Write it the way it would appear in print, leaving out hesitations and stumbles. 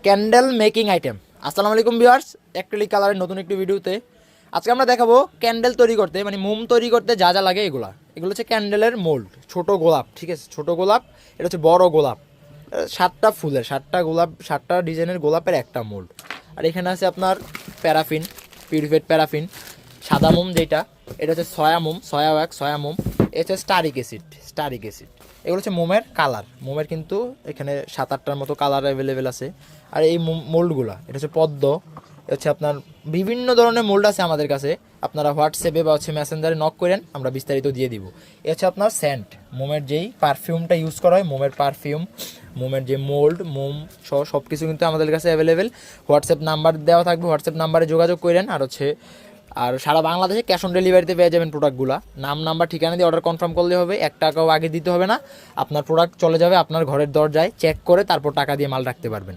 Candle making item. আসসালামু আলাইকুম viewers, acrylic কালারের নতুন একটি ভিডিওতে আজকে আমরা দেখাবো ক্যান্ডেল তৈরি করতে, মানে মোম তৈরি করতে যা যা লাগে এগুলো হচ্ছে ক্যান্ডেলের মোল্ড। ছোট গোলাপ, ঠিক আছে, ছোট গোলাপ, এটা হচ্ছে বড় গোলাপ, 7টা ফুলের 7টা গোলাপ, 7টা ডিজাইনের গোলাপের একটা মোল্ড। আর এখানে আছে আপনার প্যারাফিন, পিউরিফাইড প্যারাফিন, সাদা মোম যেটা, এটা হচ্ছে সয়া মোম, সয়া ওয়াক্স, সয়া মোম, এটা হচ্ছে স্টারিক অ্যাসিড। এগুলো হচ্ছে মোমের কালার। মোমের কিন্তু এখানে 7-8টার মতো কালার অ্যাভেলেবেল আছে। আর এই মোল্ডগুলো, এটা হচ্ছে পদ্ম, এটা হচ্ছে আপনার বিভিন্ন ধরনের মোল্ড আছে আমাদের কাছে। আপনারা হোয়াটসঅ্যাপে বা হচ্ছে মেসেঞ্জারে নক করেন, আমরা বিস্তারিত দিয়ে দিব। এ হচ্ছে আপনার সেন্ট, মোমের যেই পারফিউমটা ইউজ করা হয়, মোমের পারফিউম, মোমের যে মোল্ড, মোম সহ সব কিছু কিন্তু আমাদের কাছে অ্যাভেলেবেল। হোয়াটসঅ্যাপ নাম্বার দেওয়া থাকবে, হোয়াটসঅ্যাপ নাম্বারে যোগাযোগ করেন। আর সারা বাংলাদেশে ক্যাশ অন ডেলিভারিতে পেয়ে যাবেন প্রোডাক্টগুলো। নাম, নাম্বার, ঠিকানা দিয়ে অর্ডার কনফার্ম করলে হবে। 1 টাকাও আগে দিতে হবে না, আপনার প্রোডাক্ট চলে যাবে আপনার ঘরের দরজায়, চেক করে তারপর টাকা দিয়ে মাল রাখতে পারবেন।